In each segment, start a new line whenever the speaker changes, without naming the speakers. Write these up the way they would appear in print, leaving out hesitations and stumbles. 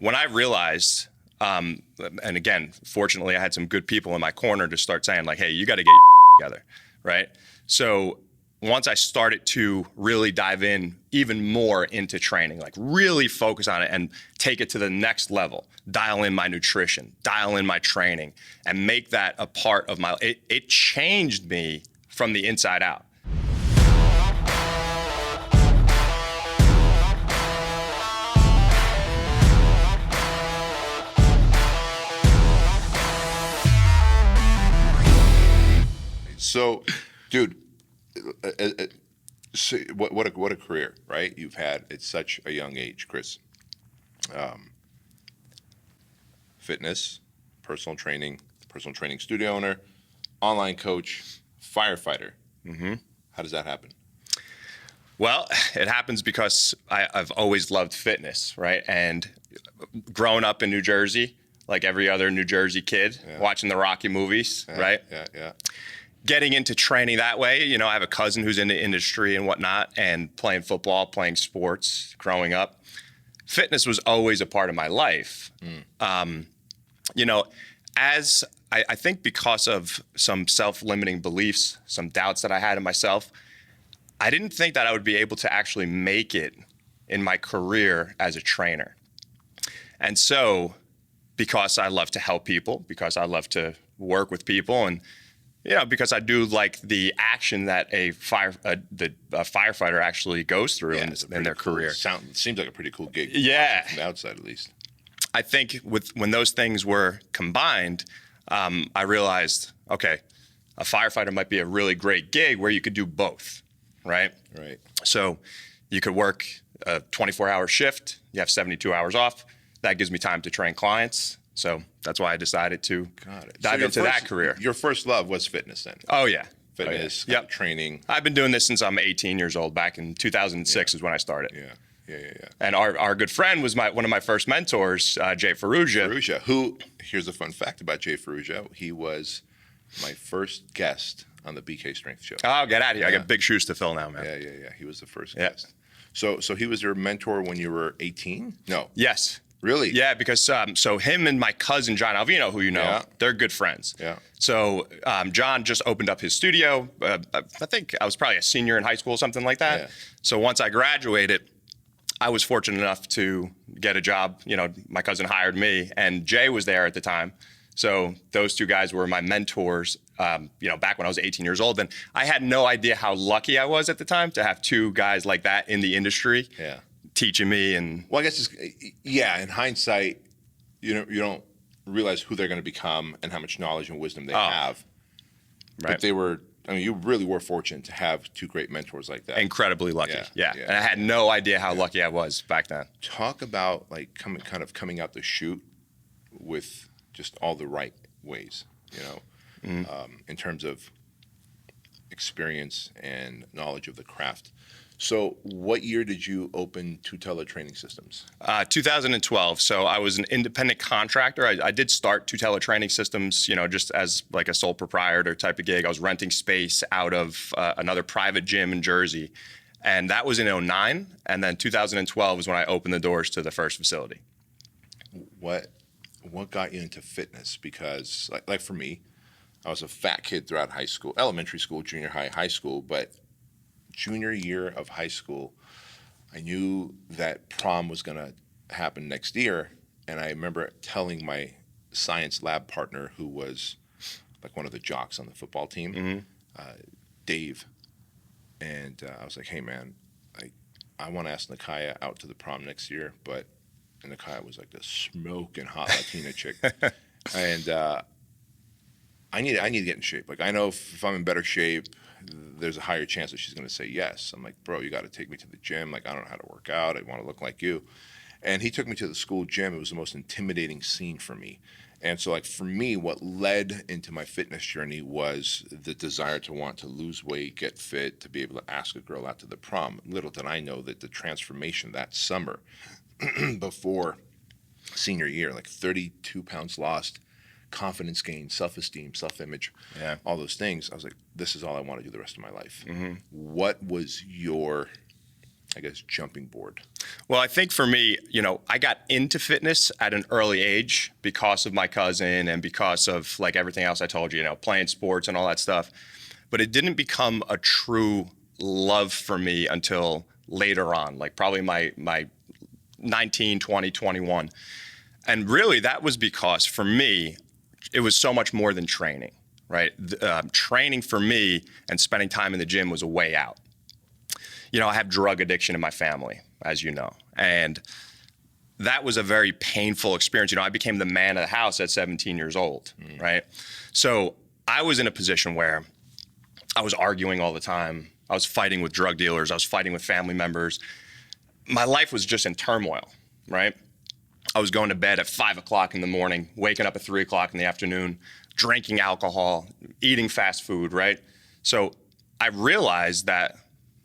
When I realized, and again, fortunately, I had some good people in my corner to start saying like, hey, you got to get your together, right? So once I started to really dive in even more into training, like really focus on it and take it to the next level, dial in my nutrition, dial in my training, and make that a part of it changed me from the inside out.
So, dude, so what a career, right? You've had at such a young age, Chris. Fitness, personal training studio owner, online coach, firefighter.
Mm-hmm.
How does that happen?
Well, it happens because I've always loved fitness, right? And growing up in New Jersey, like every other New Jersey kid, watching the Rocky movies, right?
Yeah.
Getting into training that way, you know, I have a cousin who's in the industry and whatnot, and playing football, playing sports, growing up. Fitness was always a part of my life. You know, as I think because of some self-limiting beliefs, some doubts that I had in myself, I didn't think that I would be able to actually make it in my career as a trainer. And so, because I love to help people, because I love to work with people, and you know, because I do like the action that a firefighter actually goes through in their career.
Seems like a pretty cool gig.
Yeah.
From the outside, at least.
I think when those things were combined, I realized, okay, a firefighter might be a really great gig where you could do both, right?
Right.
So you could work a 24-hour shift. You have 72 hours off. That gives me time to train clients. So that's why I decided to dive into that career.
Your first love was fitness then?
Oh, yeah.
Fitness,
Yep.
Training.
I've been doing this since I'm 18 years old. Back in 2006 is when I started.
Yeah.
And our good friend was one of my first mentors, Jay Ferrugia.
Who, here's a fun fact about Jay Ferrugia. He was my first guest on the BK Strength Show.
Oh, get out of here. I got big shoes to fill now, man.
Yeah. He was the first guest. So he was your mentor when you were 18? No.
Yes.
Really?
Yeah, because so him and my cousin John Alvino, who you know, they're good friends.
Yeah.
So John just opened up his studio. I think I was probably a senior in high school, something like that.
Yeah.
So once I graduated, I was fortunate enough to get a job. You know, my cousin hired me, and Jay was there at the time. So those two guys were my mentors, you know, back when I was 18 years old. And I had no idea how lucky I was at the time to have two guys like that in the industry.
Yeah.
Teaching me. And
well, I guess in hindsight, you don't realize who they're going to become and how much knowledge and wisdom they have.
Right.
But you really were fortunate to have two great mentors like that.
Incredibly lucky. Yeah. And I had no idea how lucky I was back then.
Talk about like coming out the chute with just all the right ways, you know, in terms of experience and knowledge of the craft. So what year did you open Tutela Training Systems?
2012. So I was an independent contractor. I did start Tutela Training Systems, you know, just as like a sole proprietor type of gig. I was renting space out of another private gym in Jersey. And that was in 2009. And then 2012 was when I opened the doors to the first facility.
What got you into fitness? Because like for me, I was a fat kid throughout high school, elementary school, junior high, high school, but junior year of high school, I knew that prom was going to happen next year. And I remember telling my science lab partner, who was like one of the jocks on the football team, Dave. And I was like, hey, man, I want to ask Nakaya out to the prom next year. And Nakaya was like this smoking hot Latina chick. And I need to get in shape. Like, I know if I'm in better shape, there's a higher chance that she's going to say yes. I'm like, bro, you got to take me to the gym. Like, I don't know how to work out. I want to look like you. And he took me to the school gym. It was the most intimidating scene for me. And so, like, for me, what led into my fitness journey was the desire to want to lose weight, get fit, to be able to ask a girl out to the prom. Little did I know that the transformation that summer before senior year, like 32 pounds lost, confidence gain, self-esteem, self-image, all those things. I was like, this is all I want to do the rest of my life. What was your I guess, jumping board?
Well, I think for me, I got into fitness at an early age because of my cousin and because of like everything else I told you, playing sports and all that stuff. But it didn't become a true love for me until later on, like probably my 19, 20, 21. And really that was because for me, it was so much more than training, right? Training for me and spending time in the gym was a way out. I have drug addiction in my family, as you know, and that was a very painful experience. I became the man of the house at 17 years old, right? So I was in a position where I was arguing all the time. I was fighting with drug dealers. I was fighting with family members. My life was just in turmoil, right? I was going to bed at 5 o'clock in the morning, waking up at 3 o'clock in the afternoon, drinking alcohol, eating fast food, right? So I realized that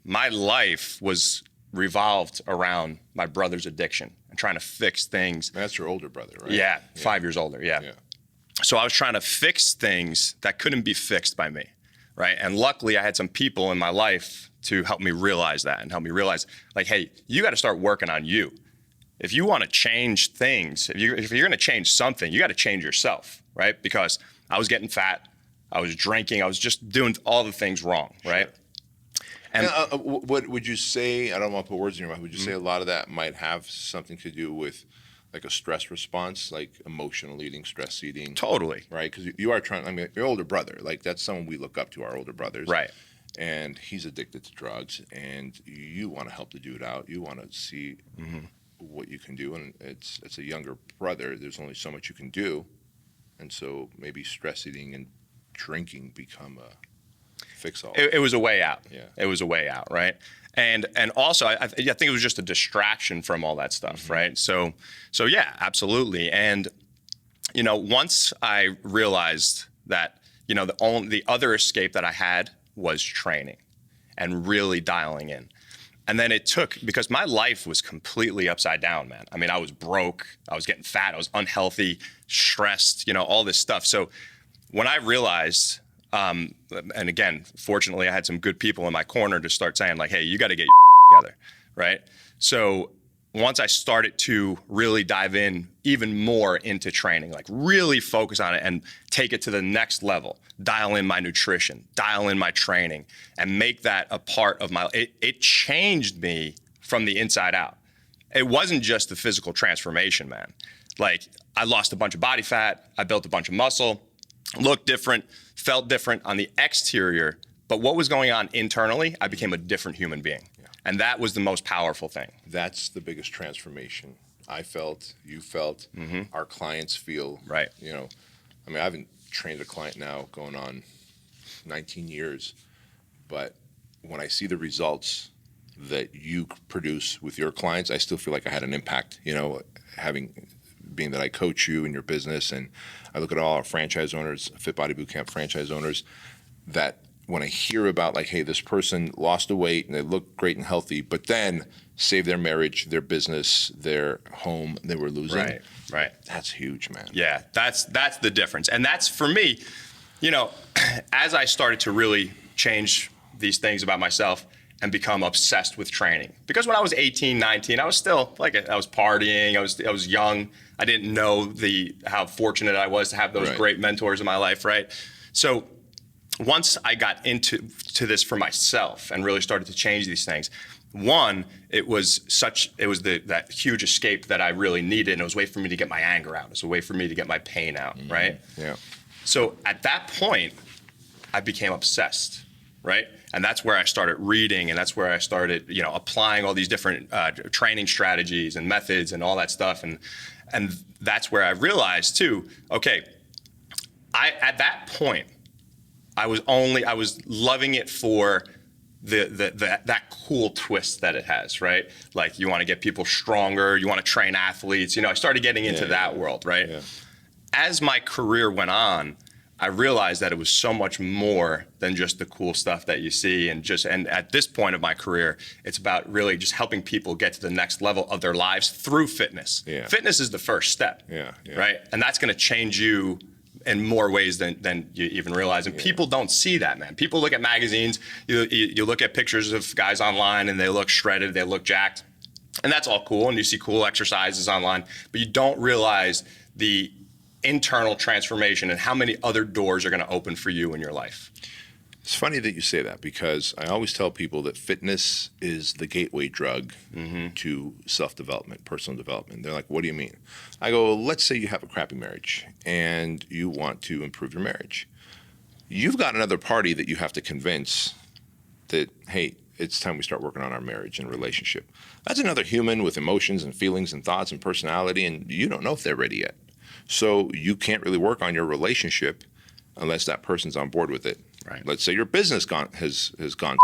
my life was revolved around my brother's addiction and trying to fix things.
That's your older brother, right?
Yeah, 5 years older, yeah. So I was trying to fix things that couldn't be fixed by me, right? And luckily I had some people in my life to help me realize that and help me realize, like, hey, you got to start working on you. If you want to change things, if you're going to change something, you got to change yourself, right? Because I was getting fat, I was drinking, I was just doing all the things wrong, right?
And what would you say, I don't want to put words in your mouth, would you say a lot of that might have something to do with like a stress response, like emotional eating, stress eating?
Totally.
Right? Because you are your older brother, like that's someone we look up to, our older brothers.
Right.
And he's addicted to drugs, and you want to help the dude out. You want to see what you can do, and it's a younger brother. There's only so much you can do, and so maybe stress eating and drinking become a fix-all.
It was a way out.
Yeah.
It was a way out, right? And also, I think it was just a distraction from all that stuff, right? So yeah, absolutely. And once I realized that the other escape that I had was training and really dialing in. And then it took, because my life was completely upside down, man. I mean, I was broke, I was getting fat, I was unhealthy, stressed, all this stuff. So when I realized, and again, fortunately, I had some good people in my corner to start saying like, hey, you got to get your together, right? So once I started to really dive in even more into training, like really focus on it and take it to the next level, dial in my nutrition, dial in my training, and make that a part of it changed me from the inside out. It wasn't just the physical transformation, man. Like I lost a bunch of body fat, I built a bunch of muscle, looked different, felt different on the exterior, but what was going on internally, I became a different human being. And that was the most powerful thing.
That's the biggest transformation I felt, you felt, our clients feel.
Right.
I haven't trained a client now going on 19 years, but when I see the results that you produce with your clients, I still feel like I had an impact, being that I coach you in your business, and I look at all our franchise owners, Fit Body Bootcamp franchise owners, that when I hear about like, hey, this person lost the weight and they look great and healthy, but then saved their marriage, their business, their home, they were losing.
Right.
That's huge, man.
Yeah, that's the difference. And that's for me, as I started to really change these things about myself and become obsessed with training. Because when I was 18, 19, I was still like, I was partying, I was young. I didn't know how fortunate I was to have those great mentors in my life, right? So once I got into this for myself and really started to change these things, one, it was that huge escape that I really needed, and it was a way for me to get my anger out. It was a way for me to get my pain out, right?
Yeah.
So at that point, I became obsessed, right? And that's where I started reading, and that's where I started, applying all these different training strategies and methods and all that stuff, and that's where I realized too, okay, at that point, I was loving it for that cool twist that it has, right? Like you want to get people stronger, you want to train athletes. I started getting into that world, right? Yeah. As my career went on, I realized that it was so much more than just the cool stuff that you see, and at this point of my career, it's about really just helping people get to the next level of their lives through fitness. Yeah. Fitness is the first step, right? And that's going to change you in more ways than you even realize. And people don't see that, man. People look at magazines, you look at pictures of guys online and they look shredded, they look jacked. And that's all cool, and you see cool exercises online, but you don't realize the internal transformation and how many other doors are going to open for you in your life.
It's funny that you say that, because I always tell people that fitness is the gateway drug to self-development, personal development. They're like, what do you mean? I go, let's say you have a crappy marriage and you want to improve your marriage. You've got another party that you have to convince that, hey, it's time we start working on our marriage and relationship. That's another human with emotions and feelings and thoughts and personality, and you don't know if they're ready yet. So you can't really work on your relationship unless that person's on board with it.
Right.
Let's say your business has gone.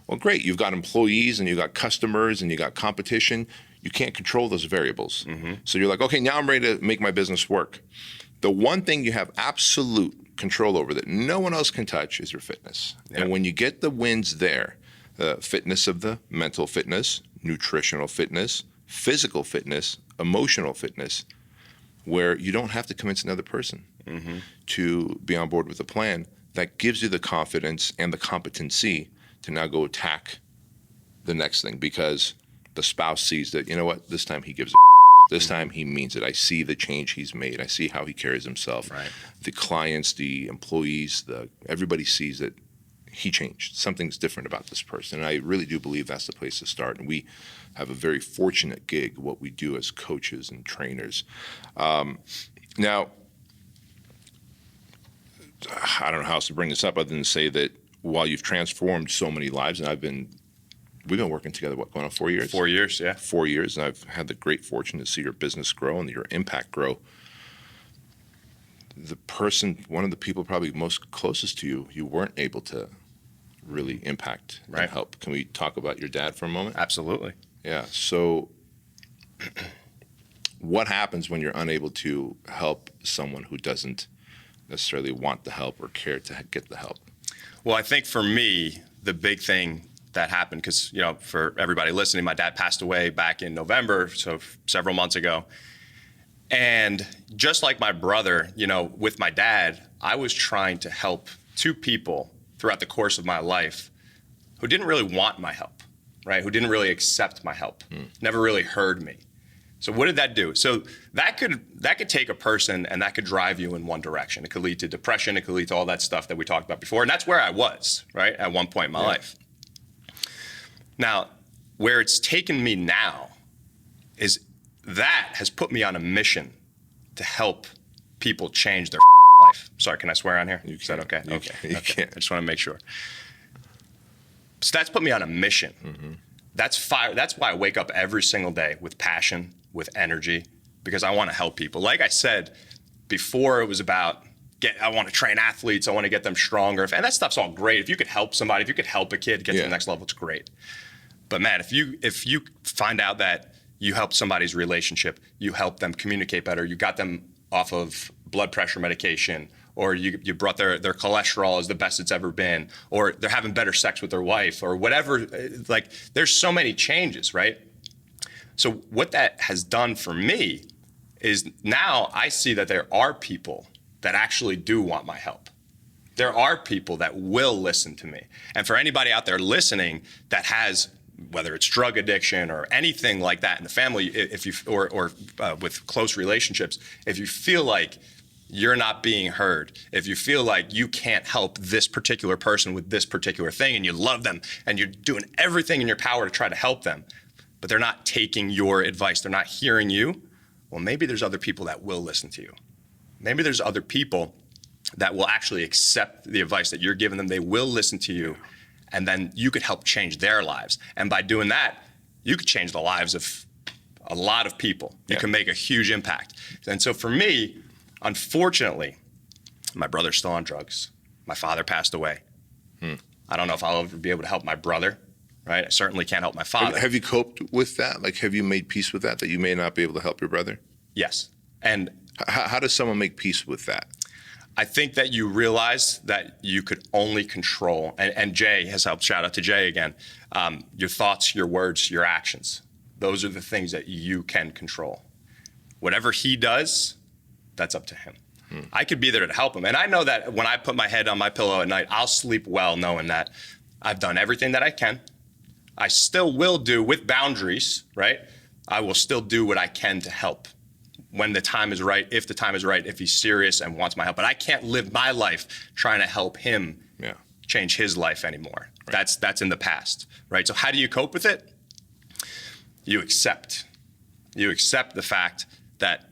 Well, great. You've got employees and you've got customers and you got competition. You can't control those variables. So you're like, okay, now I'm ready to make my business work. The one thing you have absolute control over that no one else can touch is your fitness.
Yep.
And when you get the wins there, fitness of the mental fitness, nutritional fitness, physical fitness, emotional fitness, where you don't have to convince another person to be on board with the plan, that gives you the confidence and the competency to now go attack the next thing, because the spouse sees that, you know what, this time he gives a this time he means it. I see the change he's made. I see how he carries himself.
Right.
The clients, the employees, everybody sees that he changed. Something's different about this person. And I really do believe that's the place to start. And we have a very fortunate gig, what we do as coaches and trainers. Now, I don't know how else to bring this up other than to say that while you've transformed so many lives, and we've been working together, what, going on 4 years?
4 years, yeah.
4 years, and I've had the great fortune to see your business grow and your impact grow. One of the people probably most closest to you, you weren't able to really impact
Right.
and help. Can we talk about your dad for a moment?
Absolutely.
Yeah. So what happens when you're unable to help someone who doesn't necessarily want the help or care to get the help?
Well, I think for me, the big thing that happened, because, for everybody listening, my dad passed away back in November, so several months ago. And just like my brother, with my dad, I was trying to help two people throughout the course of my life who didn't really want my help, right? Who didn't really accept my help, never really heard me. So what did that do? So that could take a person and that could drive you in one direction. It could lead to depression. It could lead to all that stuff that we talked about before. And that's where I was, right, at one point in my life. Now, where it's taken me now is that has put me on a mission to help people change their life. Sorry, can I swear on here? Is that okay?
You can.
I just want to make sure. So that's put me on a mission. That's fire. That's why I wake up every single day with passion, with energy, because I want to help people. Like I said before, it was about I want to train athletes. I want to get them stronger. And that stuff's all great. If you could help somebody, if you could help a kid get to the next level, it's great. But man, if you find out that you helped somebody's relationship, you helped them communicate better, you got them off of blood pressure medication, or you brought their cholesterol is the best it's ever been, or they're having better sex with their wife, or whatever, like there's so many changes, right? So what that has done for me is now I see that there are people that actually do want my help. There are people that will listen to me. And for anybody out there listening that has, whether it's drug addiction or anything like that in the family, if you or with close relationships, if you feel like you're not being heard, if you feel like you can't help this particular person with this particular thing and you love them and you're doing everything in your power to try to help them, but they're not taking your advice, they're not hearing you, well, maybe there's other people that will listen to you. Maybe there's other people that will actually accept the advice that you're giving them. They will listen to you, and then you could help change their lives. And by doing that, you could change the lives of a lot of people. You can make a huge impact. And so for me, unfortunately, my brother's still on drugs. My father passed away. I don't know if I'll ever be able to help my brother, right? I certainly can't help my father.
Have you coped with that? Like, have you made peace with that you may not be able to help your brother?
Yes. And
how does someone make peace with that?
I think that you realize that you could only control, and Jay has helped, shout out to Jay again, your thoughts, your words, your actions. Those are the things that you can control. Whatever he does, that's up to him. I could be there to help him. And I know that when I put my head on my pillow at night, I'll sleep well knowing that I've done everything that I can. I still will do with boundaries, right? I will still do what I can to help when the time is right, if the time is right, if he's serious and wants my help. But I can't live my life trying to help him change his life anymore. Right. That's in the past, right? So how do you cope with it? You accept. You accept the fact that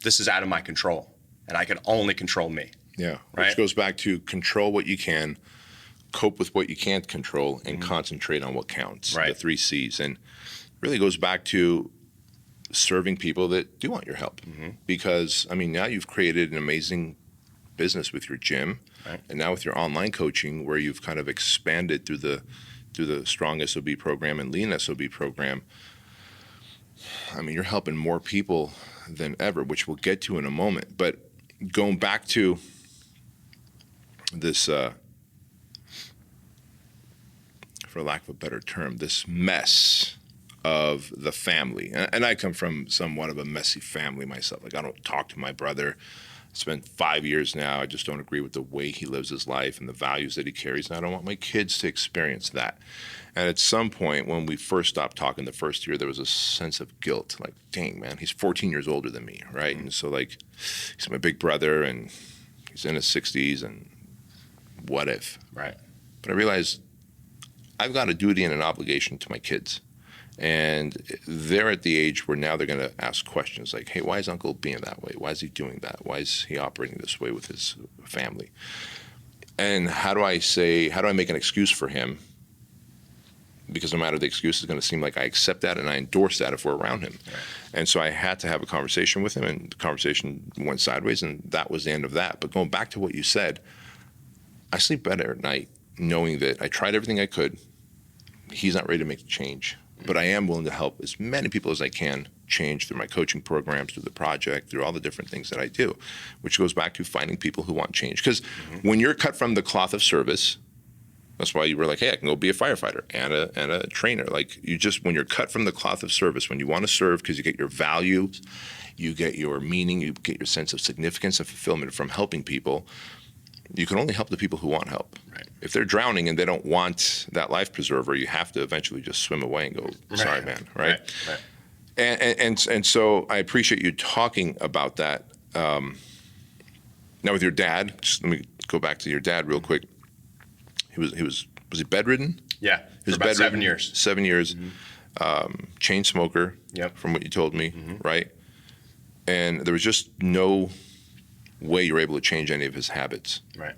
this is out of my control and I can only control me.
Yeah,
right?
Which goes back to control what you can, cope with what you can't control, and concentrate on what counts,
right.
The 3 C's. And really goes back to serving people that do want your help. Because, I mean, now you've created an amazing business with your gym, right. And now with your online coaching where you've kind of expanded through the Strong SOB program and Lean SOB program. I mean, you're helping more people than ever, which we'll get to in a moment. But going back to this, for lack of a better term, this mess of the family. And I come from somewhat of a messy family myself. Like, I don't talk to my brother. It's been 5 years now. I just don't agree with the way he lives his life and the values that he carries. And I don't want my kids to experience that. And at some point, when we first stopped talking the first year, there was a sense of guilt. Like, dang, man, he's 14 years older than me, right? And so, like, he's my big brother, and he's in his 60s, and what if?
Right.
But I realized I've got a duty and an obligation to my kids. And they're at the age where now they're going to ask questions like, hey, why is Uncle being that way? Why is he doing that? Why is he operating this way with his family? And how do I make an excuse for him? Because no matter the excuse, it's going to seem like I accept that and I endorse that if we're around him. Right. And so I had to have a conversation with him, and the conversation went sideways, and that was the end of that. But going back to what you said, I sleep better at night knowing that I tried everything I could. He's not ready to make the change. But I am willing to help as many people as I can change through my coaching programs, through the project, through all the different things that I do, which goes back to finding people who want change. Because when you're cut from the cloth of service, that's why you were like, hey, I can go be a firefighter and a trainer. Like, when you're cut from the cloth of service, when you want to serve because you get your values, you get your meaning, you get your sense of significance and fulfillment from helping people, you can only help the people who want help. Right. If they're drowning and they don't want that life preserver, you have to eventually just swim away and go, sorry, man, right? And so I appreciate you talking about that. Now with your dad, just let me go back to your dad real quick. Was he bedridden?
Yeah, for about 7 years.
7 years. Chain smoker, from what you told me, right? And there was just no way you were able to change any of his habits.
Right.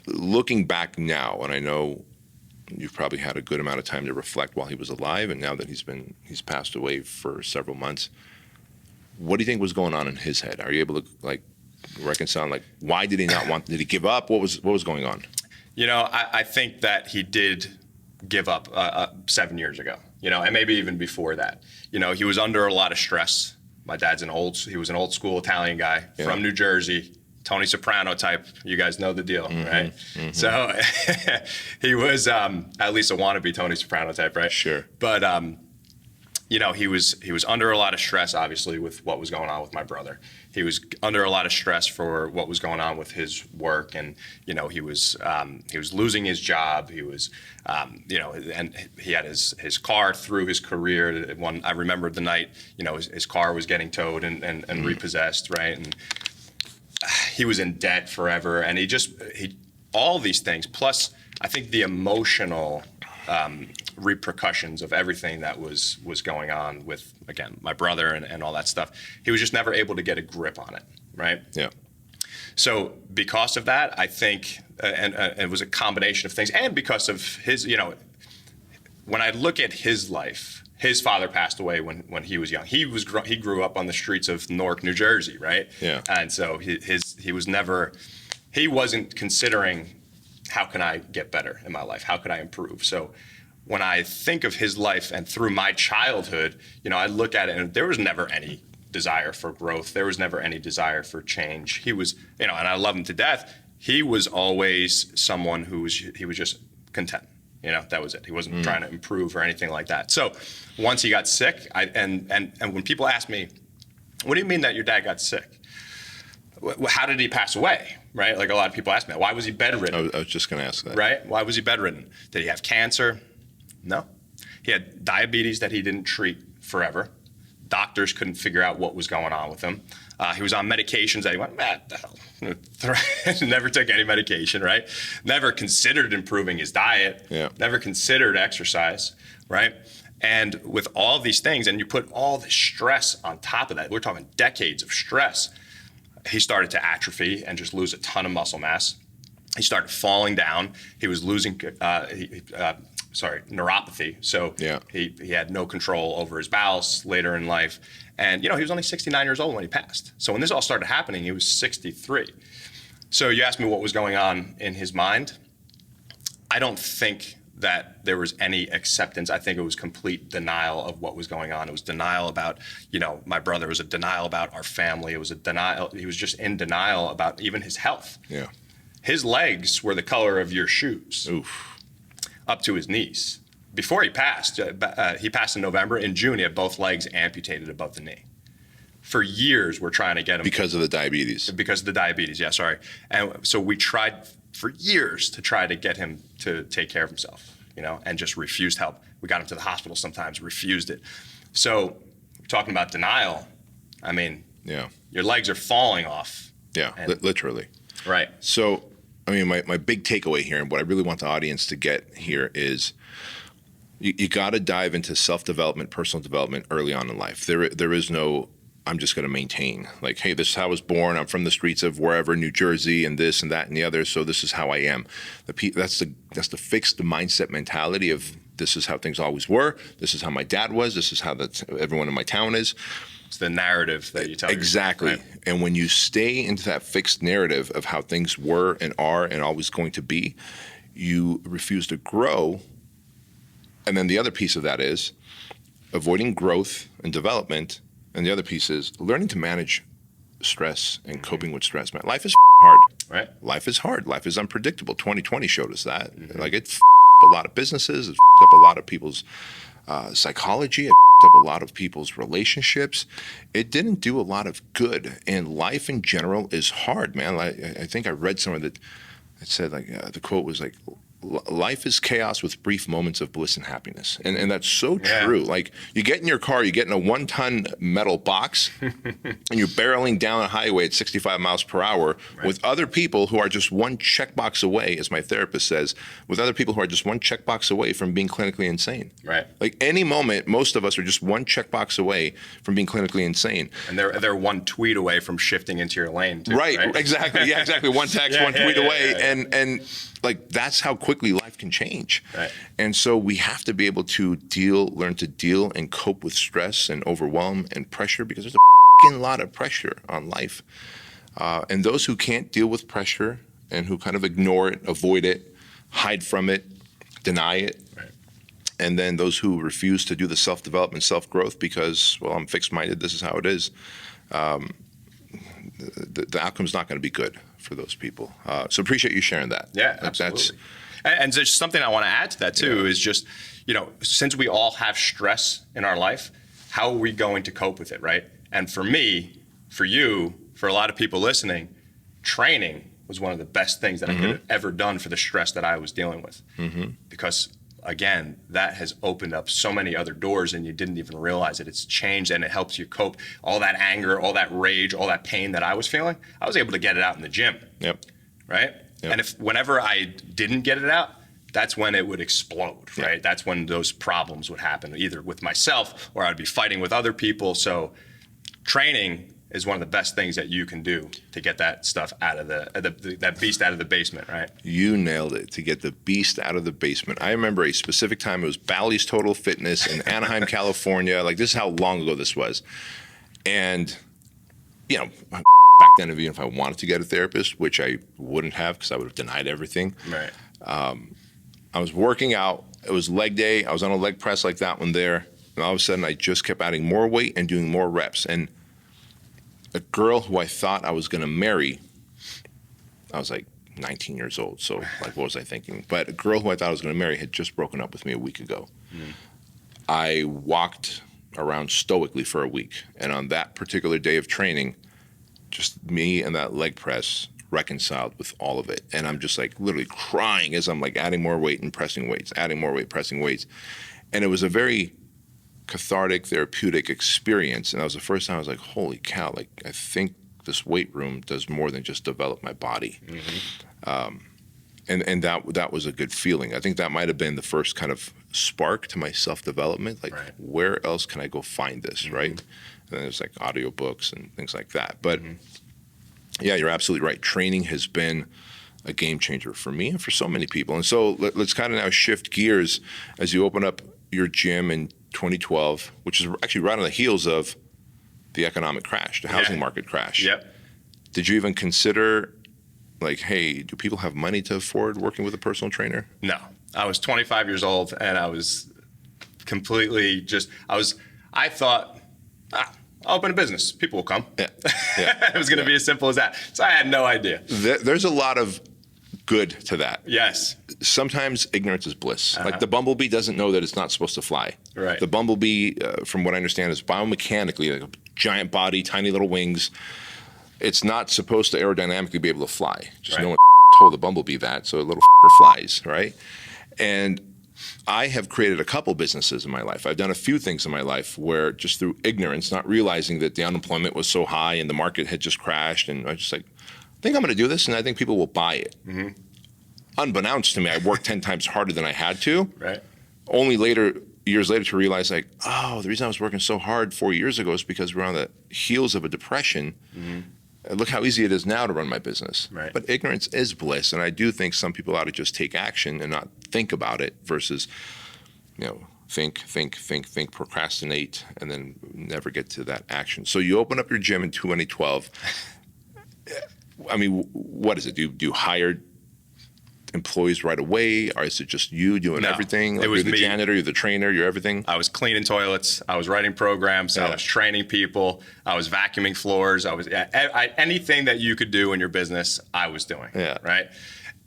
Looking back now, and I know you've probably had a good amount of time to reflect while he was alive, and now that he's passed away for several months, what do you think was going on in his head? Are you able to reconcile, why did he not want, did he give up? What was going on?
I think that he did give up 7 years ago, and maybe even before that. He was under a lot of stress. My dad's he was an old school Italian guy from New Jersey, Tony Soprano type. You guys know the deal, right? Mm-hmm. So he was at least a wannabe Tony Soprano type, right?
Sure.
But he was under a lot of stress, obviously, with what was going on with my brother. He was under a lot of stress for what was going on with his work, and he was losing his job. He was, and he had his car through his career. I remember the night, his car was getting towed and repossessed, right? And he was in debt forever, and all these things. Plus, I think the emotional repercussions of everything that was going on with, again, my brother and all that stuff. He was just never able to get a grip on it, right?
Yeah.
So because of that, I think, and it was a combination of things, and because of his, when I look at his life, his father passed away when he was young. He grew up on the streets of Newark, New Jersey, right?
Yeah.
And so he wasn't considering, how can I get better in my life? How could I improve? So when I think of his life and through my childhood, I look at it and there was never any desire for growth. There was never any desire for change. He was, and I love him to death. He was always someone he was just content. That was it. He wasn't trying to improve or anything like that. So once he got sick, and when people ask me, what do you mean that your dad got sick? How did he pass away, right? Like a lot of people ask me that. Why was he bedridden,
I was just going to ask that.
right? Why was he bedridden? Did he have cancer? No. He had diabetes that he didn't treat forever. Doctors couldn't figure out what was going on with him. He was on medications that he went, the hell? Never took any medication, right? Never considered improving his diet.
Yeah.
Never considered exercise, right? And with all of these things, and you put all the stress on top of that, we're talking decades of stress, he started to atrophy and just lose a ton of muscle mass. He started falling down. He was losing, neuropathy. So
Yeah.
he had no control over his bowels later in life. And, he was only 69 years old when he passed. So when this all started happening, he was 63. So you asked me what was going on in his mind. I don't think that there was any acceptance. I think it was complete denial of what was going on. It was denial about, my brother. It was a denial about our family. It was a denial. He was just in denial about even his health.
Yeah.
His legs were the color of your shoes.
Oof.
Up to his knees. Before he passed in November. In June, he had both legs amputated above the knee. For years, we're trying to get him.
Because of the diabetes.
Because of the diabetes, yeah, sorry. And so we tried for years to try to get him to take care of himself, and just refused help. We got him to the hospital sometimes, refused it. So talking about denial, I mean,
Yeah.
your legs are falling off.
Yeah,
And-
literally.
Right.
So, I mean, my big takeaway here, and what I really want the audience to get here is you got to dive into self-development, personal development early on in life. There is no, I'm just going to maintain. Like, hey, this is how I was born. I'm from the streets of wherever, New Jersey, and this and that and the other. So this is how I am. That's the fixed mindset mentality of this is how things always were. This is how my dad was. This is how everyone in my town is.
It's the narrative that you tell
Exactly.
yourself, right?
And when you stay into that fixed narrative of how things were and are and always going to be, you refuse to grow. And then the other piece of that is avoiding growth and development. And the other piece is learning to manage stress and coping with stress. Man, life is hard.
Right.
Life is hard. Life is unpredictable. 2020 showed us that. Like, it up a lot of businesses. It up a lot of people's psychology. It up a lot of people's relationships. It didn't do a lot of good. And life in general is hard, man. I think I read somewhere that it said, the quote was like, life is chaos with brief moments of bliss and happiness. And that's so true. Like, you get in your car, you get in a 1-ton metal box, and you're barreling down a highway at 65 miles per hour with other people who are just one checkbox away, as my therapist says, with other people who are just one checkbox away from being clinically insane.
Right.
Like, any moment, most of us are just one checkbox away from being clinically insane.
And they're one tweet away from shifting into your lane, too.
Right. Exactly. Yeah, exactly. One text, one tweet away. And like, that's how quickly life can change.
Right.
And so we have to be able to learn to deal and cope with stress and overwhelm and pressure, because there's a lot of pressure on life. And those who can't deal with pressure and who kind of ignore it, avoid it, hide from it, deny it.
Right.
And then those who refuse to do the self-development, self-growth because, well, I'm fixed-minded, this is how it is. The outcome's not going to be good for those people. So appreciate you sharing that.
Yeah, absolutely. And there's something I want to add to that, too, is just, since we all have stress in our life, how are we going to cope with it, right? And for me, for you, for a lot of people listening, training was one of the best things that I could have ever done for the stress that I was dealing with. Because, again, that has opened up so many other doors and you didn't even realize it. It's changed and it helps you cope. All that anger, all that rage, all that pain that I was feeling, I was able to get it out in the gym.
Yep.
Right?
Yep.
And whenever I didn't get it out, that's when it would explode, right?
Yep.
That's when those problems would happen, either with myself or I'd be fighting with other people. So training is one of the best things that you can do to get that stuff out of that beast out of the basement, right?
You nailed it, to get the beast out of the basement. I remember a specific time, it was Bally's Total Fitness in Anaheim, California. Like, this is how long ago this was. And, back then, even if I wanted to get a therapist, which I wouldn't have because I would have denied everything.
Right.
I was working out. It was leg day. I was on a leg press like that one there. And all of a sudden, I just kept adding more weight and doing more reps. And a girl who I thought I was going to marry, I was like 19 years old. So, like, what was I thinking? But a girl who I thought I was going to marry had just broken up with me a week ago. I walked around stoically for a week. And on that particular day of training, just me and that leg press reconciled with all of it. And I'm just like literally crying as I'm like adding more weight and pressing weights, adding more weight, pressing weights. And it was a very cathartic, therapeutic experience. And that was the first time I was like, holy cow, like I think this weight room does more than just develop my body. And that was a good feeling. I think that might have been the first kind of spark to my self-development. Like, where else can I go find this, right? And then there's like audiobooks and things like that. But yeah, you're absolutely right. Training has been a game changer for me and for so many people. And so let's kind of now shift gears as you open up your gym in 2012, which is actually right on the heels of the economic crash, the housing market crash.
Yep.
Did you even consider, like, hey, do people have money to afford working with a personal trainer?
No. I was 25 years old and I was completely I thought, I'll open a business. People will come.
Yeah.
It was going to be as simple as that. So I had no idea.
There's a lot of good to that.
Yes.
Sometimes ignorance is bliss. Like the bumblebee doesn't know that it's not supposed to fly.
Right.
The bumblebee, from what I understand, is biomechanically like a giant body, tiny little wings. It's not supposed to aerodynamically be able to fly. Just no one told the bumblebee that, so a little flies, right? And I have created a couple businesses in my life. I've done a few things in my life where just through ignorance, not realizing that the unemployment was so high and the market had just crashed, and I was just like, I think I'm going to do this, and I think people will buy it. Unbeknownst to me, I worked 10 times harder than I had to.
Right.
Only years later to realize, like, oh, the reason I was working so hard 4 years ago is because we're on the heels of a depression. Look how easy it is now to run my business.
Right.
But ignorance is bliss, and I do think some people ought to just take action and not think about it versus, think, procrastinate, and then never get to that action. So you open up your gym in 2012. I mean, what is it? Do you hire employees right away, or is it just you doing everything? Like,
it was
you're the janitor, you're the trainer, you're everything?
I was cleaning toilets. I was writing programs. I was training people. I was vacuuming floors. Anything that you could do in your business, I was doing.
Yeah.
Right.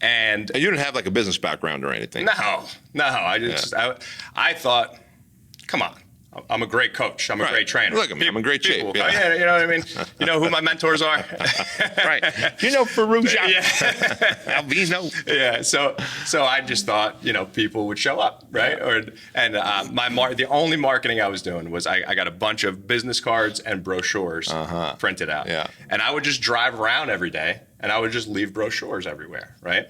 And
you didn't have like a business background or anything?
No. I thought, come on. I'm a great coach. I'm a great trainer.
Look at me. I'm in great shape.
Yeah. Oh, yeah, you know what I mean? You know who my mentors are?
Right. You know Ferrugia.
Yeah.
Alvino.
Yeah. So I just thought, people would show up, right? The only marketing I was doing was I got a bunch of business cards and brochures printed out.
Yeah.
And I would just drive around every day and I would just leave brochures everywhere, right?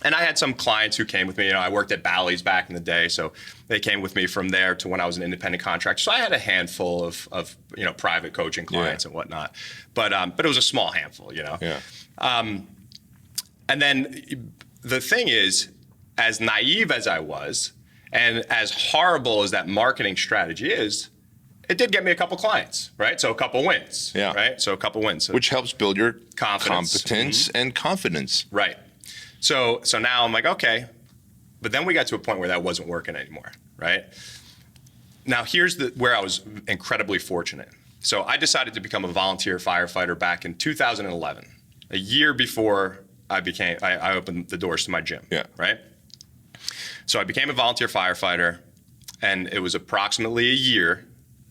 And I had some clients who came with me. I worked at Bally's back in the day, so they came with me from there to when I was an independent contractor. So I had a handful of private coaching clients and whatnot, but it was a small handful,
Yeah.
And then the thing is, as naive as I was, and as horrible as that marketing strategy is, it did get me a couple clients, right? So a couple wins, right? So a couple wins,
which helps build your
confidence,
competence and confidence,
right? So now I'm like, okay, but then we got to a point where that wasn't working anymore, right? Now here's where I was incredibly fortunate. So I decided to become a volunteer firefighter back in 2011, a year before I opened the doors to my gym, right? So I became a volunteer firefighter, and it was approximately a year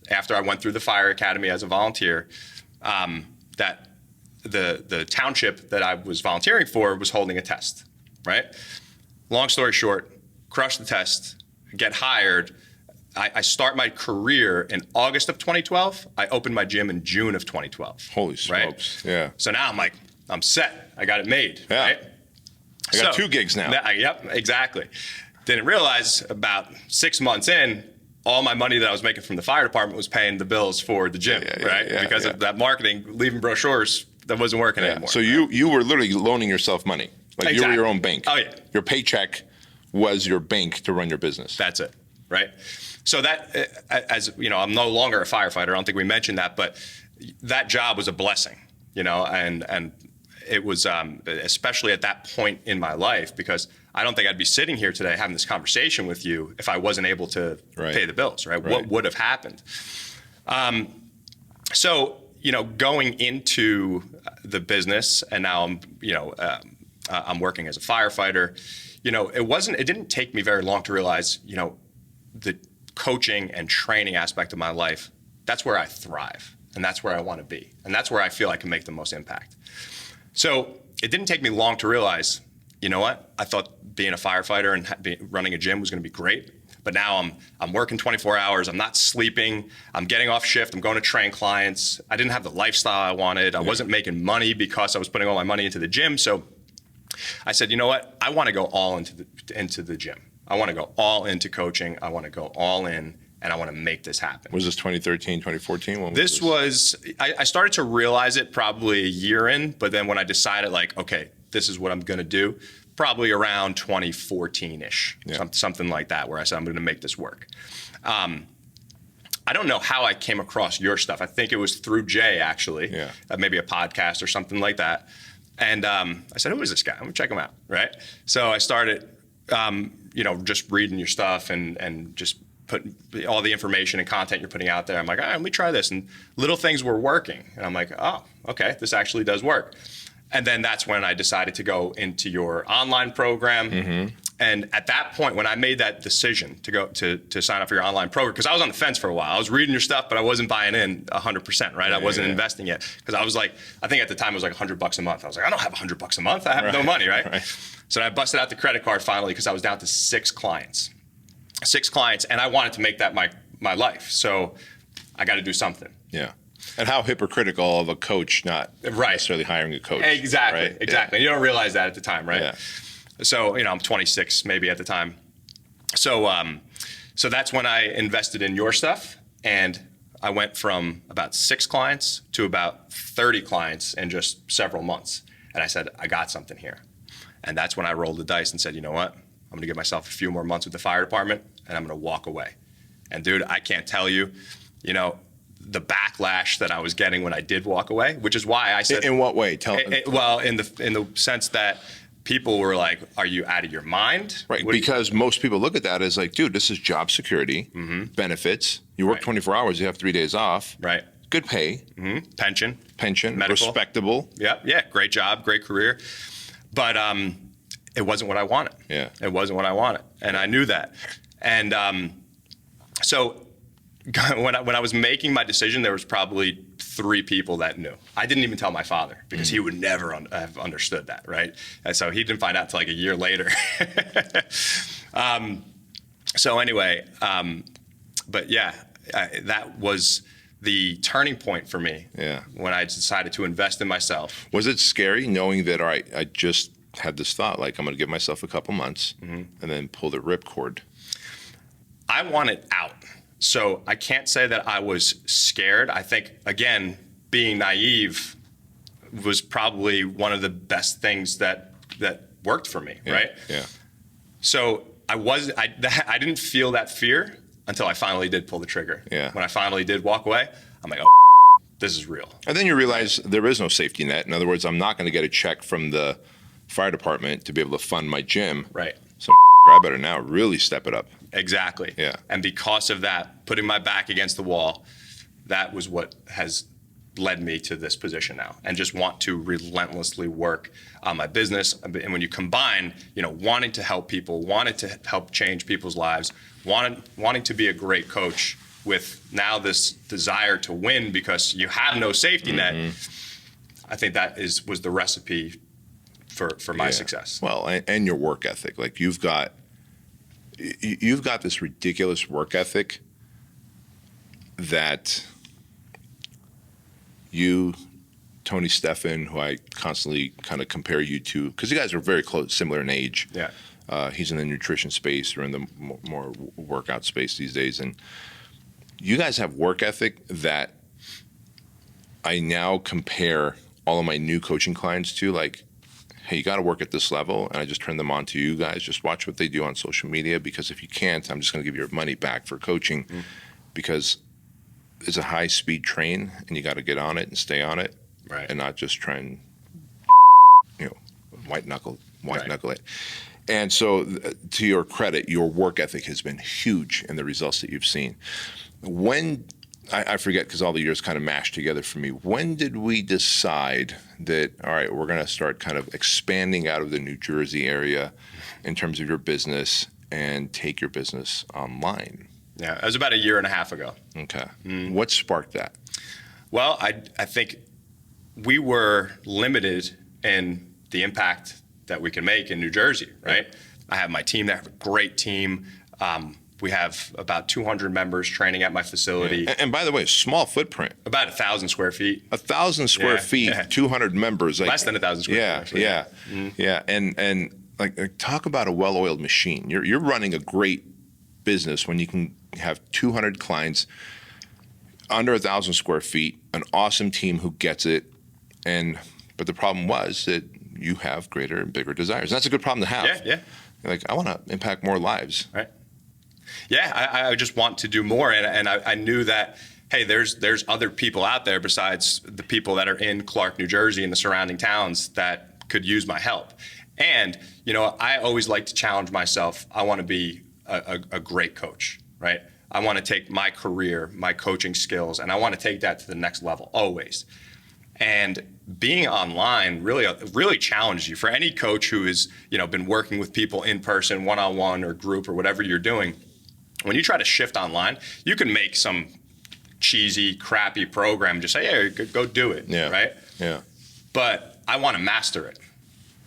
after I went through the fire academy as a volunteer that the township that I was volunteering for was holding a test, right? Long story short, crush the test, get hired. I start my career in August of 2012. I opened my gym in June of 2012.
Holy smokes, yeah.
So now I'm like, I'm set. I got it made, right?
I got 2 gigs now.
Yep, exactly. Didn't realize about 6 months in, all my money that I was making from the fire department was paying the bills for the gym, right? Because of that marketing, leaving brochures, that wasn't working anymore.
So you were literally loaning yourself money. Like you were your own bank.
Oh, yeah.
Your paycheck was your bank to run your business.
That's it, right? So that, as you know, I'm no longer a firefighter. I don't think we mentioned that, but that job was a blessing, and it was, especially at that point in my life, because I don't think I'd be sitting here today having this conversation with you if I wasn't able to pay the bills, right? What would have happened? So, going into the business, and now I'm working as a firefighter. It didn't take me very long to realize, the coaching and training aspect of my life, that's where I thrive. and that's where I want to be. And that's where I feel I can make the most impact. So it didn't take me long to realize, you know what? I thought being a firefighter and running a gym was going to be great. But now I'm working 24 hours. I'm not sleeping. I'm getting off shift. I'm going to train clients. I didn't have the lifestyle I wanted. I wasn't making money because I was putting all my money into the gym. So I said, you know what? I want to go all into the gym. I want to go all into coaching. I want to go all in, and I want to make this happen.
Was this 2013, 2014? When
this was, I started to realize it probably a year in, but then when I decided, like, okay, this is what I'm going to do, probably around 2014-ish, something like that, where I said, I'm going to make this work. I don't know how I came across your stuff. I think it was through Jay, actually, maybe a podcast or something like that. And I said, who is this guy? I'm going to check him out, right? So I started, just reading your stuff and just put all the information and content you're putting out there. I'm like, all right, let me try this. And little things were working. And I'm like, oh, okay, this actually does work. And then that's when I decided to go into your online program. And at that point, when I made that decision to go to sign up for your online program, because I was on the fence for a while. I was reading your stuff, but I wasn't buying in 100%, right? I wasn't investing yet. Because I was like, I think at the time it was like $100 a month. I was like, I don't have $100 a month. I have no money, right? So I busted out the credit card finally because I was down to 6 clients. 6 clients, and I wanted to make that my life. So I got to do something.
Yeah. And how hypocritical of a coach not necessarily hiring a coach.
Exactly,
right?
exactly. And you don't realize that at the time, right?
Yeah.
So, I'm 26 maybe at the time. So so that's when I invested in your stuff, and I went from about 6 clients to about 30 clients in just several months. And I said, I got something here. And that's when I rolled the dice and said, you know what? I'm going to give myself a few more months with the fire department, and I'm going to walk away. And dude, I can't tell you, the backlash that I was getting when I did walk away, which is why I said.
In what way?
Well, in the sense that people were like, "Are you out of your mind?"
Right, because most people look at that as like, dude, this is job security, benefits. You work 24 hours, you have 3 days off.
Right.
Good pay.
Pension,
medical. Respectable.
Yeah. Great job, great career. But it wasn't what I wanted.
Yeah.
It wasn't what I wanted, and I knew that. And so when I was making my decision, there was probably 3 people that knew. I didn't even tell my father because he would never have understood that, right? And so he didn't find out till like a year later. So anyway, but yeah, that was the turning point for me.
Yeah.
When I decided to invest in myself.
Was it scary knowing that, all right, I just had this thought, like I'm going to give myself a couple months and then pull the ripcord?
I wanted out. So I can't say that I was scared. I think, again, being naive was probably one of the best things that worked for me, right?
Yeah.
So I didn't feel that fear until I finally did pull the trigger.
Yeah.
When I finally did walk away, I'm like, oh, this is real.
And then you realize there is no safety net. In other words, I'm not going to get a check from the fire department to be able to fund my gym.
Right.
So I better now really step it up.
Exactly.
Yeah.
And because of that, putting my back against the wall, that was what has led me to this position now, and just want to relentlessly work on my business. And when you combine, wanting to help people, wanting to help change people's lives, wanting to be a great coach with now this desire to win because you have no safety net, I think that was the recipe for my success.
Well, and your work ethic. Like you've got this ridiculous work ethic that you, Tony Stephan, who I constantly kind of compare you to, because you guys are very close, similar in age.
Yeah.
He's in the nutrition space or in the more workout space these days. And you guys have work ethic that I now compare all of my new coaching clients to, like, hey, you got to work at this level. And I just turn them on to you guys. Just watch what they do on social media, because if you can't, I'm just going to give you your money back for coaching because it's a high-speed train and you got to get on it and stay on it,
right,
and not just try and, white knuckle it. And so to your credit, your work ethic has been huge in the results that you've seen. When, I forget because all the years kind of mashed together for me, when did we decide that, all right, we're going to start kind of expanding out of the New Jersey area in terms of your business and take your business online?
Yeah, it was about 1.5 years ago.
Okay. What sparked that?
Well, I think we were limited in the impact that we can make in New Jersey, right? I have my team there, I have a great team. We have about 200 members training at my facility.
And by the way, small footprint.
About 1,000 square feet.
1,000 square feet,
yeah.
200 members. Like,
Less than 1,000 square feet. Actually,
yeah. Yeah. And like talk about a well-oiled machine. You're running a great business when you can have 200 clients under 1,000 square feet, an awesome team who gets it. But the problem was that you have greater and bigger desires. And that's a good problem to have.
Yeah.
Like, I want to impact more lives.
Right. Yeah, I just want to do more, and I knew that, hey, there's other people out there besides the people that are in Clark, New Jersey, and the surrounding towns that could use my help. And I always like to challenge myself. I want to be a great coach, right? I want to take my career, my coaching skills, and I want to take that to the next level always. And being online really challenges you. For any coach who has been working with people in person, one-on-one or group or whatever you're doing, when you try to shift online, you can make some cheesy, crappy program and just say, hey, go do it, right?
Yeah.
But I want to master it,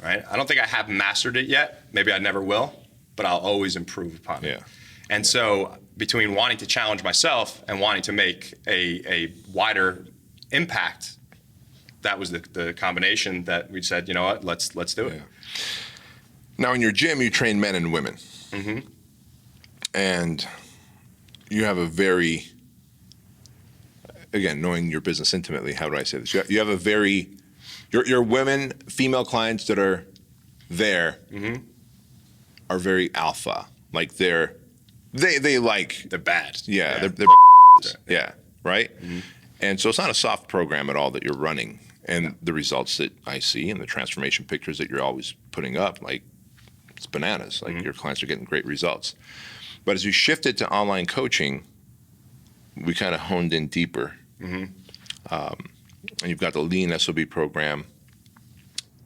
right? I don't think I have mastered it yet. Maybe I never will, but I'll always improve upon it.
Yeah.
And so between wanting to challenge myself and wanting to make a wider impact, that was the combination that we said, you know what, let's do it.
Yeah. Now in your gym, you train men and women.
Mm-hmm.
And you have a very, again, knowing your business intimately, how do I say this? You have a very, your women, female clients that are there are very alpha. Like they like.
They're bad.
Yeah. They're yeah. Right? Mm-hmm. And so it's not a soft program at all that you're running. And the results that I see and the transformation pictures that you're always putting up, like, it's bananas. Like, your clients are getting great results. But as you shifted to online coaching, we kind of honed in deeper. And you've got the Lean SOB program.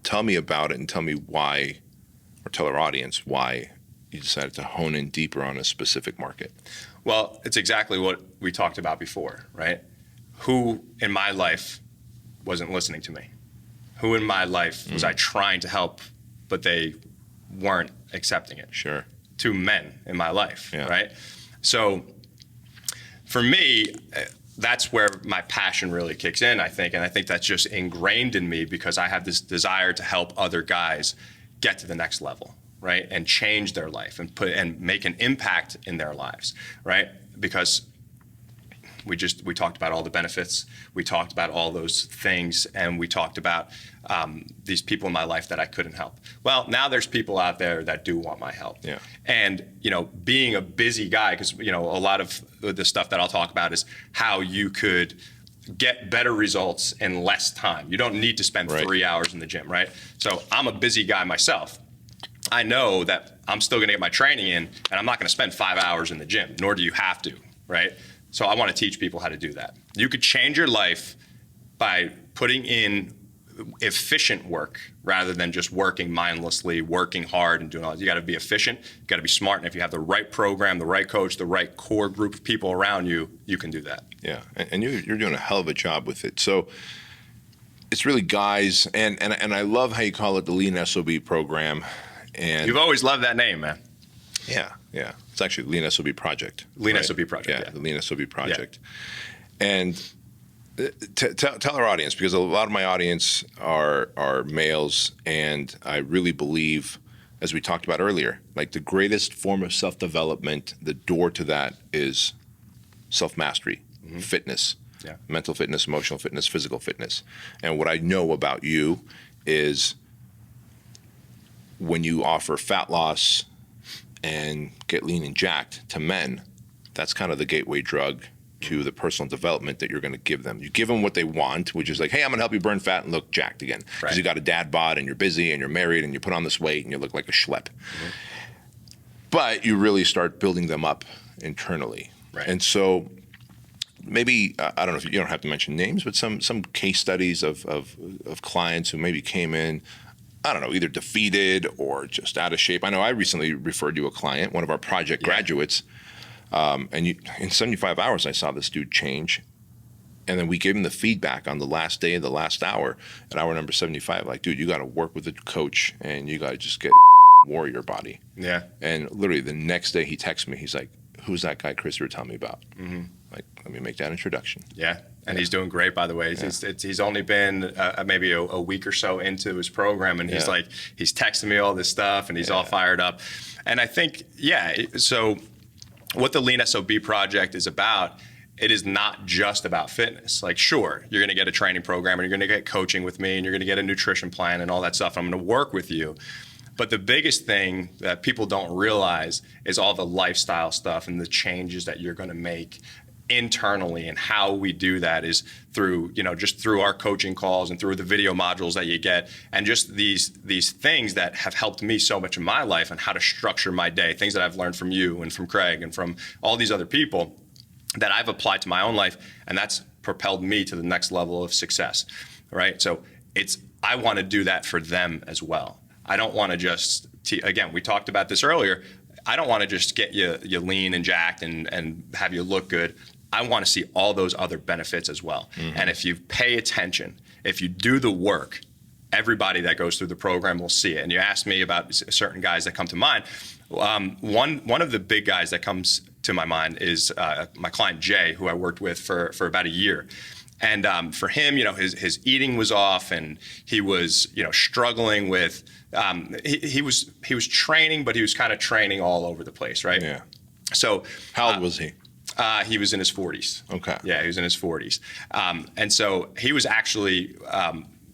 Tell me about it and tell me why, or tell our audience why you decided to hone in deeper on a specific market.
Well, it's exactly what we talked about before, right? Who in my life wasn't listening to me? Who in my life was I trying to help, but they weren't accepting it?
Sure.
2 men in my life, right? So for me, that's where my passion really kicks in, I think. And I think that's just ingrained in me because I have this desire to help other guys get to the next level, right? And change their life and make an impact in their lives, right? Because we talked about all the benefits. We talked about all those things, and we talked about these people in my life that I couldn't help. Well, now there's people out there that do want my help.
Yeah.
And being a busy guy, because a lot of the stuff that I'll talk about is how you could get better results in less time. You don't need to spend 3 hours in the gym, right? So I'm a busy guy myself. I know that I'm still going to get my training in, and I'm not going to spend 5 hours in the gym, nor do you have to, right? So I want to teach people how to do that. You could change your life by putting in efficient work rather than just working mindlessly, working hard and doing all that. You got to be efficient, you got to be smart, and if you have the right program, the right coach, the right core group of people around you, you can do that.
Yeah, and you're doing a hell of a job with it. So it's really guys, and I love how you call it the Lean SOB program. And
you've always loved that name, man.
Yeah. It's actually Lean SOB Project.
Lean SOB Project, yeah.
The Lean SOB Project. Yeah. And tell our audience, because a lot of my audience are males, and I really believe, as we talked about earlier, like the greatest form of self-development, the door to that is self-mastery, fitness, mental fitness, emotional fitness, physical fitness. And what I know about you is when you offer fat loss and get lean and jacked to men, that's kind of the gateway drug to the personal development that you're going to give them. You give them what they want, which is like, hey, I'm going to help you burn fat and look jacked again. Because you got a dad bod and you're busy and you're married and you put on this weight and you look like a schlep. But you really start building them up internally.
Right.
And so maybe, I don't know if you don't have to mention names, but some case studies of clients who maybe came in, I don't know, either defeated or just out of shape. I know I recently referred you a client, one of our project graduates, and in 75 hours I saw this dude change. And then we gave him the feedback on the last day of the last hour, at hour number 75, like, dude, you got to work with the coach and you got to just get warrior body.
Yeah.
And literally the next day he texts me, he's like, who's that guy Chris you were telling me about? Like, let me make that introduction.
Yeah. And he's doing great, by the way. He's only been maybe a week or so into his program, and he's he's texting me all this stuff, and he's all fired up. And I think, so what the Lean SOB project is about, it is not just about fitness. Like, sure, you're going to get a training program, and you're going to get coaching with me, and you're going to get a nutrition plan and all that stuff. I'm going to work with you. But the biggest thing that people don't realize is all the lifestyle stuff and the changes that you're going to make internally, and how we do that is through, just through our coaching calls and through the video modules that you get, and just these things that have helped me so much in my life and how to structure my day, things that I've learned from you and from Craig and from all these other people that I've applied to my own life, and that's propelled me to the next level of success, right? So I want to do that for them as well. I don't want to just, again, we talked about this earlier, I don't want to just get you lean and jacked and have you look good. I want to see all those other benefits as well. And if you pay attention, if you do the work, everybody that goes through the program will see it. And you asked me about certain guys that come to mind. One of the big guys that comes to my mind is my client Jay, who I worked with for about a year. And for him, his eating was off, and he was, struggling with. He was training, but he was kind of training all over the place, right?
Yeah.
So
how old was he?
He was in his 40s.
Okay.
Yeah, he was in his 40s. And so he was actually,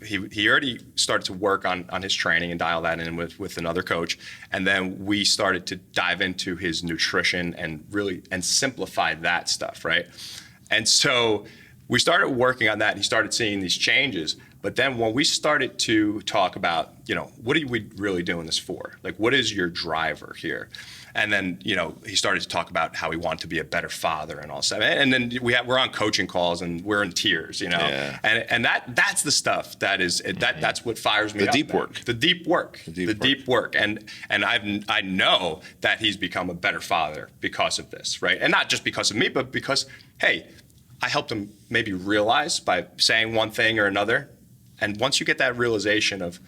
he already started to work on his training and dial that in with another coach. And then we started to dive into his nutrition and simplify that stuff, right? And so we started working on that, and he started seeing these changes. But then when we started to talk about, what are we really doing this for? Like, what is your driver here? And then, he started to talk about how he wanted to be a better father and all stuff. And then we're on coaching calls, and we're in tears,
Yeah.
And that's the stuff that is that's what fires me up.
The deep work.
The deep work. And I know that he's become a better father because of this, right? And not just because of me, but because, hey, I helped him maybe realize by saying one thing or another. And once you get that realization of,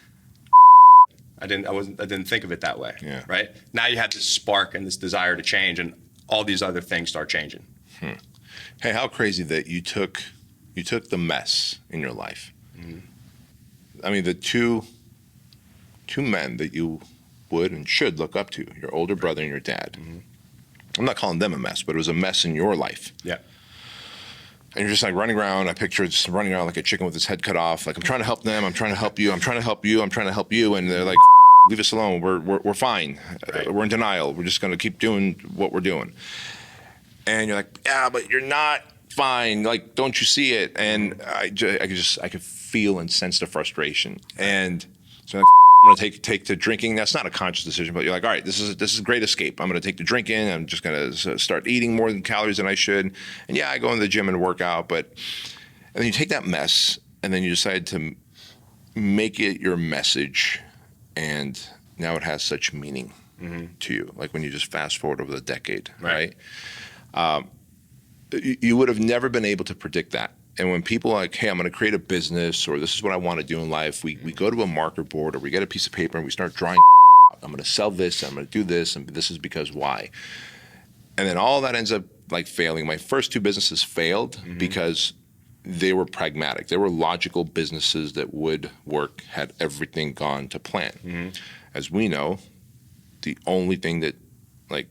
I didn't think of it that way, right? Now you have this spark and this desire to change, and all these other things start changing.
Hey, how crazy that you took the mess in your life. I mean, the two men that you would and should look up to, your older brother and your dad. I'm not calling them a mess, but it was a mess in your life.
Yeah.
And you're just like running around. I picture just running around like a chicken with his head cut off. Like, I'm trying to help them. I'm trying to help you. I'm trying to help you. I'm trying to help you. And they're like, leave us alone. We're fine.
Right.
We're in denial. We're just going to keep doing what we're doing. And you're like, yeah, but you're not fine. Like, don't you see it? And I could feel and sense the frustration. And so I'm going to take to drinking. That's not a conscious decision, but you're like, all right, this is a great escape. I'm going to take to drinking. I'm just going to start eating more calories than I should. And yeah, I go into the gym and work out, and then you take that mess and then you decide to make it your message, and now it has such meaning to you. Like when you just fast forward over the decade, right? You would have never been able to predict that. And when people are like, hey, I'm going to create a business, or this is what I want to do in life, we go to a marker board, or we get a piece of paper and we start drawing. I'm going to sell this, I'm going to do this, and this is because why? And then all that ends up like failing. My first two businesses failed because they were pragmatic. They were logical businesses that would work had everything gone to plan. As we know, the only thing that, like,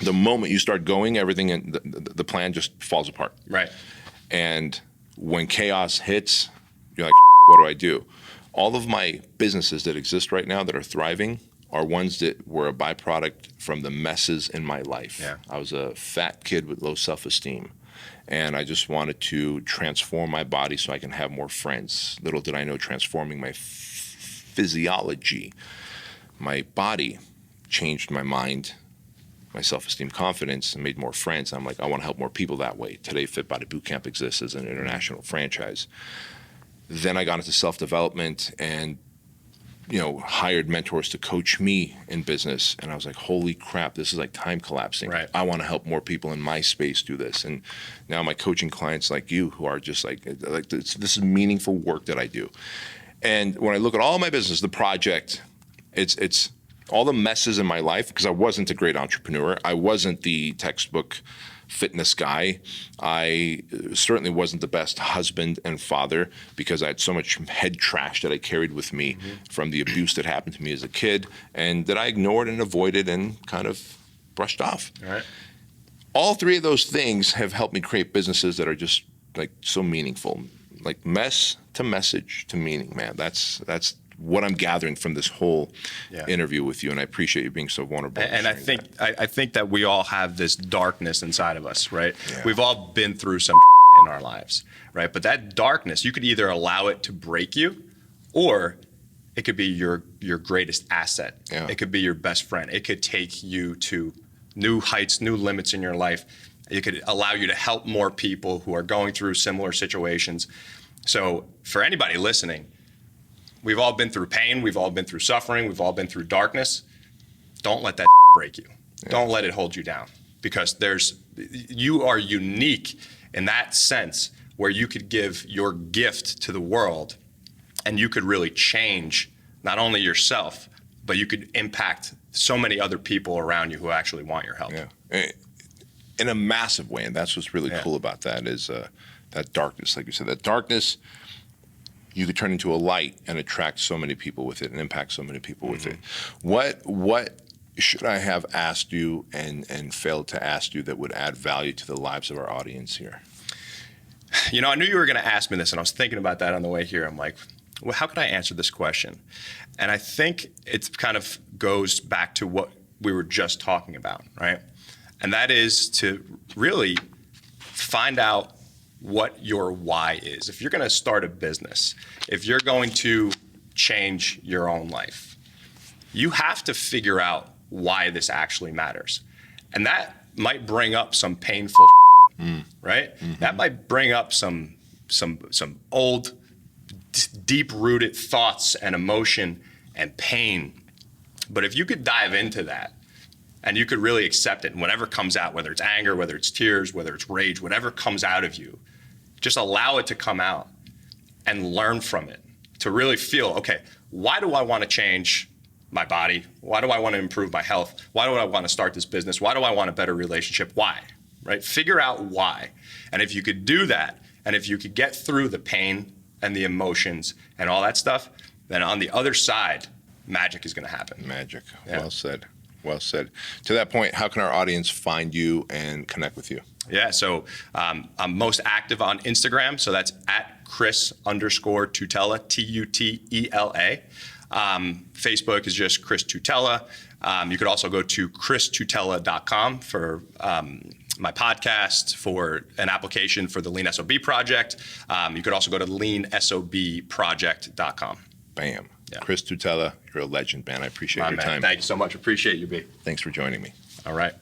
the moment you start going, everything in the plan just falls apart.
Right.
And when chaos hits, you're like, what do I do? All of my businesses that exist right now that are thriving are ones that were a byproduct from the messes in my life.
Yeah.
I was a fat kid with low self-esteem, and I just wanted to transform my body so I can have more friends. Little did I know, transforming my physiology, my body, changed my mind, my self-esteem, confidence, and made more friends. I'm like, I want to help more people that way. Today, Fit Body Bootcamp exists as an international franchise. Then I got into self-development, and hired mentors to coach me in business. And I was like, holy crap, this is like time collapsing.
Right.
I want to help more people in my space do this. And now my coaching clients like you who are just like this is meaningful work that I do. And when I look at all my business, the project, it's all the messes in my life, because I wasn't a great entrepreneur. I wasn't the textbook fitness guy. I certainly wasn't the best husband and father, because I had so much head trash that I carried with me from the abuse that happened to me as a kid, and that I ignored and avoided and kind of brushed off.
All right.
All three of those things have helped me create businesses that are just like so meaningful, like mess to message to meaning, man. That's what I'm gathering from this whole interview with you, and I appreciate you being so vulnerable.
And I think that we all have this darkness inside of us, right?
Yeah.
We've all been through some in our lives, right? But that darkness, you could either allow it to break you, or it could be your greatest asset.
Yeah.
It could be your best friend. It could take you to new heights, new limits in your life. It could allow you to help more people who are going through similar situations. So for anybody listening, we've all been through pain. We've all been through suffering. We've all been through darkness. Don't let that break you. Yeah. Don't let it hold you down, because you are unique in that sense, where you could give your gift to the world, and you could really change not only yourself, but you could impact so many other people around you who actually want your help.
Yeah, in a massive way. And that's what's really cool about that is that darkness, like you said, that darkness, you could turn into a light and attract so many people with it and impact so many people with it. What should I have asked you and failed to ask you that would add value to the lives of our audience here?
I knew you were going to ask me this, and I was thinking about that on the way here. I'm like, well, how could I answer this question? And I think it kind of goes back to what we were just talking about, right? And that is to really find out what your why is. If you're going to start a business, if you're going to change your own life, you have to figure out why this actually matters. And that might bring up some painful right? Mm-hmm. That might bring up some old, deep-rooted thoughts and emotion and pain. But if you could dive into that and you could really accept it, and whatever comes out, whether it's anger, whether it's tears, whether it's rage, whatever comes out of you, just allow it to come out and learn from it, to really feel, okay, why do I want to change my body? Why do I want to improve my health? Why do I want to start this business? Why do I want a better relationship? Why? Right? Figure out why. And if you could do that, and if you could get through the pain and the emotions and all that stuff, then on the other side, magic is going to happen.
Magic. Yeah. Well said. Well said. To that point, how can our audience find you and connect with you?
Yeah, so I'm most active on Instagram, so that's at Chris_Tutela, Tutela. Facebook is just Chris Tutela. You could also go to christutela.com for my podcast, for an application for the Lean SOB Project. You could also go to leansobproject.com.
Bam. Yeah. Chris Tutela, you're a legend, man. I appreciate your time.
Thank you so much. Appreciate you, B.
Thanks for joining me.
All right.